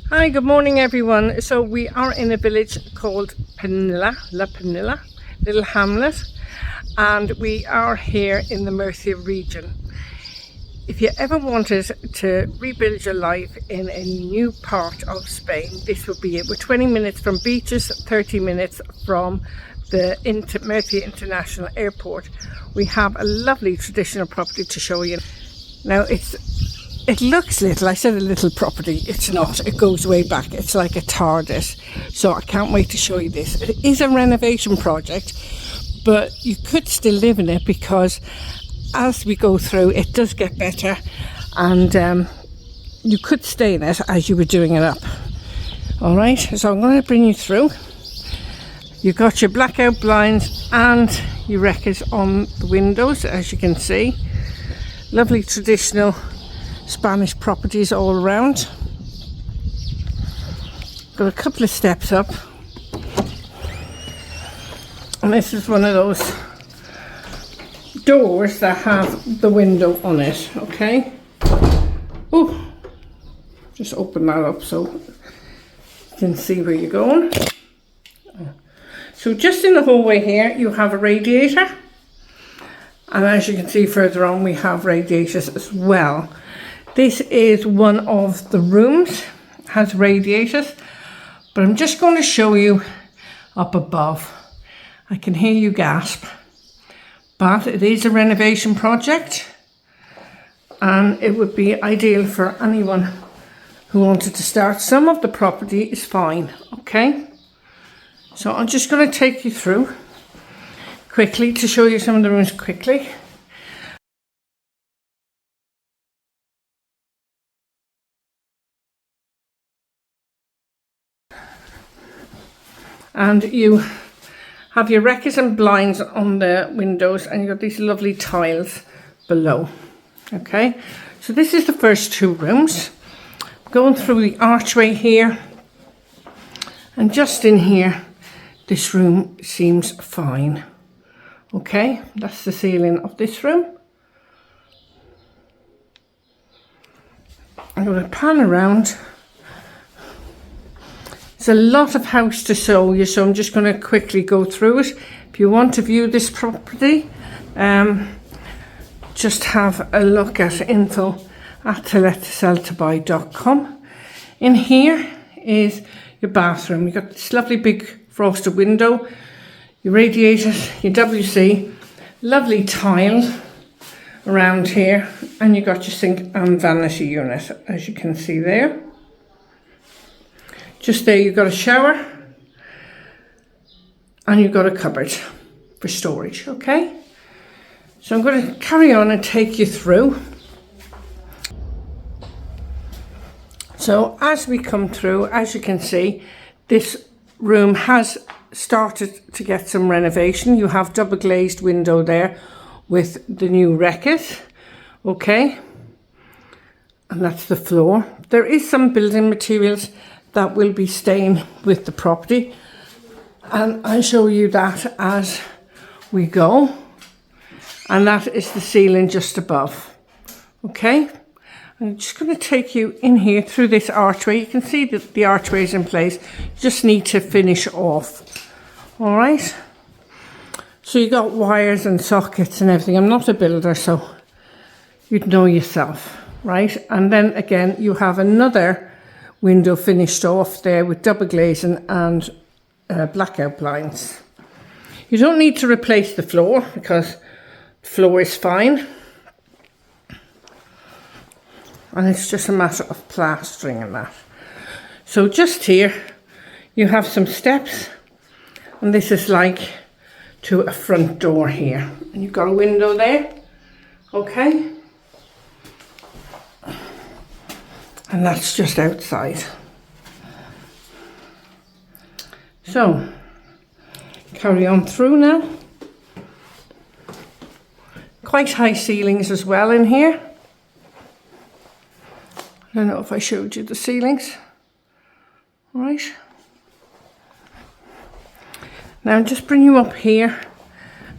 Hi, good morning everyone. So we are in a village called Pernilla, Pernilla, little hamlet, and we are here in the Murcia region. If you ever wanted to rebuild your life in a new part of Spain, this would be it. We're 20 minutes from beaches, 30 minutes from the Murcia International Airport. We have a lovely traditional property to show you. Now it looks little. I said a little property. It's not. It goes way back. It's like a TARDIS. So I can't wait to show you this. It is a renovation project, but you could still live in it because as we go through, it does get better, and you could stay in it as you were doing it up. All right. So I'm going to bring you through. You've got your blackout blinds and your wreckers on the windows, as you can see. Lovely traditional Spanish properties all around. Got a couple of steps up, and this is one of those doors that have the window on it. Okay. Oh, just open that up so you can see where you're going. So just in the hallway here you have a radiator, and as you can see further on we have radiators as well. This is one of the rooms, has radiators, but I'm just going to show you up above. I can hear you gasp, but it is a renovation project and it would be ideal for anyone who wanted to start. Some of the property is fine, okay? So I'm just going to take you through quickly to show you some of the rooms quickly. And you have your wreckers and blinds on the windows, and you've got these lovely tiles below. Okay, so this is the first two rooms. Going through the archway here, and just in here, this room seems fine. Okay, that's the ceiling of this room. I'm going to pan around. There's a lot of house to show you, so I'm just going to quickly go through it. If you want to view this property, just have a look at info@tranquillity.Expats.com. In here is your bathroom. You've got this lovely big frosted window, your radiators, your WC, lovely tile around here, and you've got your sink and vanity unit, as you can see there. Just there you've got a shower and you've got a cupboard for storage, okay? So I'm going to carry on and take you through. So as we come through, as you can see, this room has started to get some renovation. You have double glazed window there with the new wreckers, okay? And that's the floor. There is some building materials that will be staying with the property, and I'll show you that as we go. And that is the ceiling just above. Okay, I'm just going to take you in here through this archway. You can see that the archway is in place. You just need to finish off. All right, so you got wires and sockets and everything. I'm not a builder, so you'd know yourself, right? And then again you have another window finished off there with double glazing and blackout blinds. You don't need to replace the floor because the floor is fine, and it's just a matter of plastering and that. So just here you have some steps, and this is like to a front door here, and you've got a window there, okay? And that's just outside. So, carry on through now. Quite high ceilings as well in here. I don't know if I showed you the ceilings. All right. Now just bring you up here,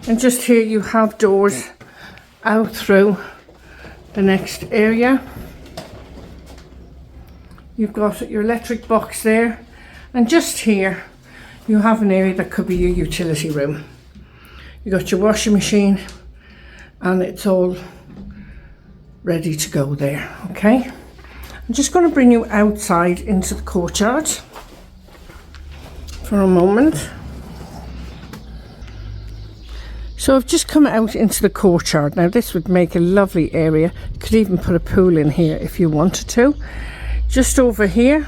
and just here you have doors out through the next area. You've got your electric box there, and just here you have an area that could be your utility room. You got your washing machine, and it's all ready to go there. Okay, I'm just going to bring you outside into the courtyard for a moment. So I've just come out into the courtyard. Now this would make a lovely area. You could even put a pool in here if you wanted to. Just over here,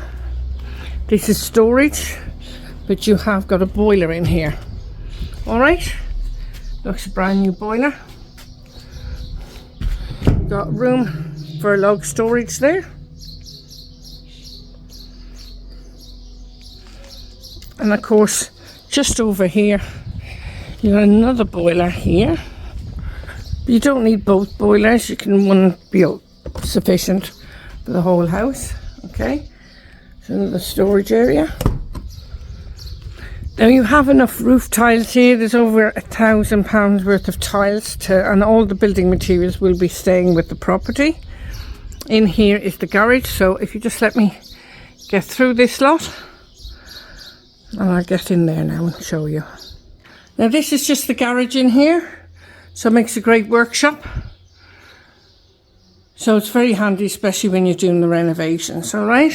this is storage, but you have got a boiler in here. All right, looks a brand new boiler. You've got room for log storage there. And of course, just over here, you got another boiler here. You don't need both boilers. You can one be sufficient for the whole house. Okay, so another storage area. Now you have enough roof tiles here. There's over £1,000 worth of tiles and all the building materials will be staying with the property. In here is the garage. So if you just let me get through this lot, and I'll get in there now and show you. Now this is just the garage in here, so it makes a great workshop. So it's very handy, especially when you're doing the renovations, all right?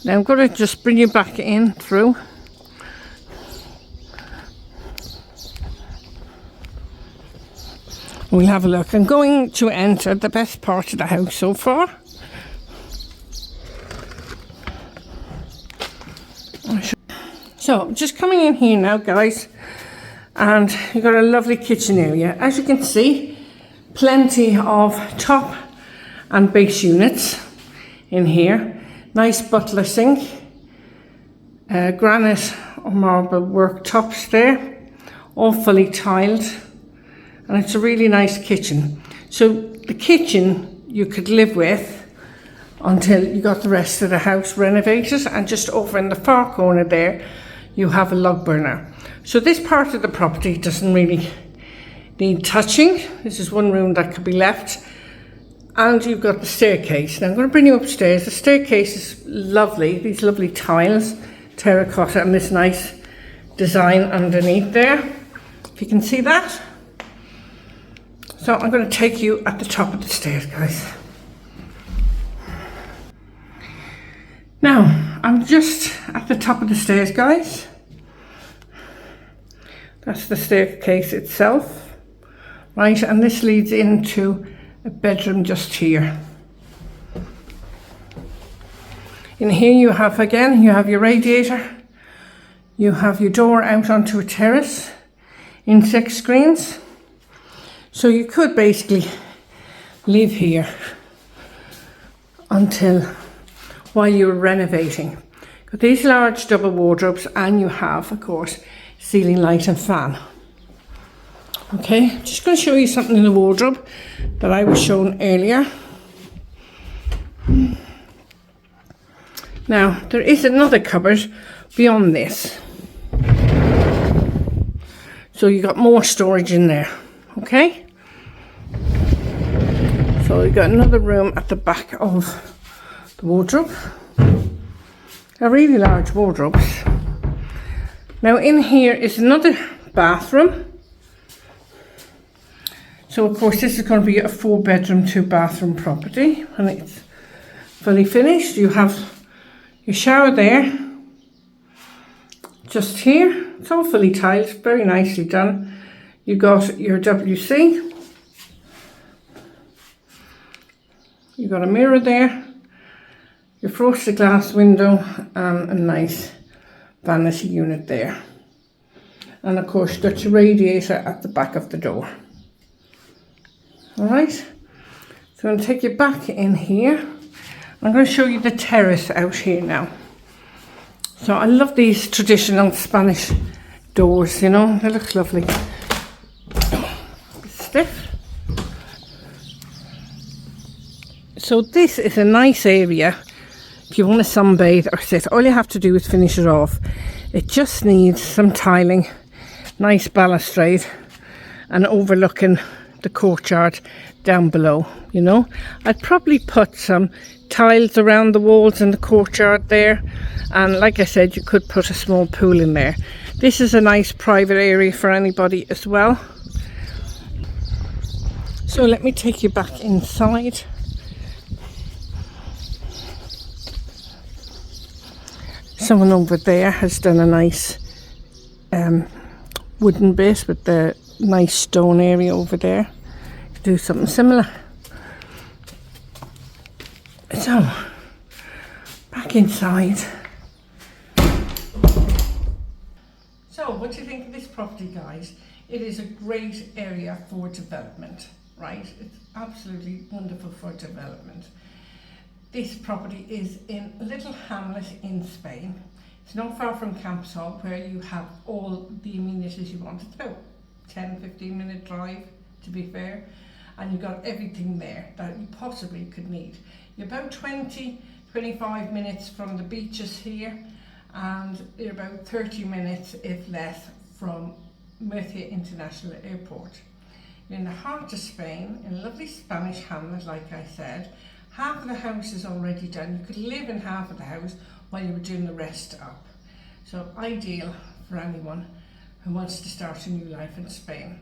Now I'm going to just bring you back in through. We'll have a look. I'm going to enter the best part of the house so far. So just coming in here now, guys, and you've got a lovely kitchen area. As you can see, plenty of top and base units in here. Nice butler sink, granite or marble worktops there, all fully tiled, and it's a really nice kitchen. So the kitchen you could live with until you got the rest of the house renovated, and just over in the far corner there you have a log burner. So this part of the property doesn't really need touching. This is one room that could be left, and you've got the staircase. Now I'm going to bring you upstairs. The staircase is lovely, these lovely tiles, terracotta, and this nice design underneath there, if you can see that. So I'm going to take you at the top of the stairs, guys. Now I'm just at the top of the stairs, guys. That's the staircase itself, right? And this leads into a bedroom just here. In here you have, again, you have your radiator. You have your door out onto a terrace, insect screens. So you could basically live here while you're renovating. Got these large double wardrobes, and you have, of course, ceiling light and fan. Okay, I'm just going to show you something in the wardrobe that I was shown earlier. Now, there is another cupboard beyond this. So you got more storage in there, okay? So you got another room at the back of the wardrobe. A really large wardrobes. Now in here is another bathroom. So of course this is going to be a 4-bedroom, 2-bathroom property, and it's fully finished. You have your shower there, just here. It's all fully tiled, very nicely done. You got your WC. You got a mirror there, your frosted glass window, and a nice vanity unit there. And of course you got your radiator at the back of the door. Alright, so I'm going to take you back in here. I'm going to show you the terrace out here now. So I love these traditional Spanish doors, you know, they look lovely. Stiff. So this is a nice area if you want to sunbathe or sit. All you have to do is finish it off. It just needs some tiling, nice balustrade, and overlooking the courtyard down below, you know. I'd probably put some tiles around the walls in the courtyard there, and like I said, you could put a small pool in there. This is a nice private area for anybody as well. So let me take you back inside. Someone over there has done a nice wooden base with the nice stone area over there. Do something similar. So, back inside. So, what do you think of this property, guys? It is a great area for development, right? It's absolutely wonderful for development. This property is in a little hamlet in Spain. It's not far from Campsall, where you have all the amenities you want. It's about 10-15 minute drive, to be fair, and you've got everything there that you possibly could need. You're about 20-25 minutes from the beaches here, and you're about 30 minutes, if less, from Murcia International Airport. You're in the heart of Spain, in a lovely Spanish hamlet, like I said. Half of the house is already done. You could live in half of the house while you were doing the rest up. So ideal for anyone who wants to start a new life in Spain.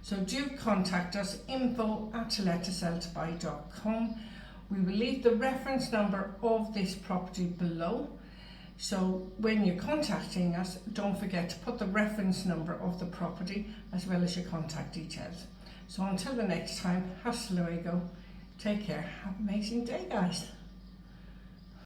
So do contact us, info@letselltobuy.com. We will leave the reference number of this property below. So when you're contacting us, don't forget to put the reference number of the property as well as your contact details. So until the next time, hasta luego. Take care. Have an amazing day, guys.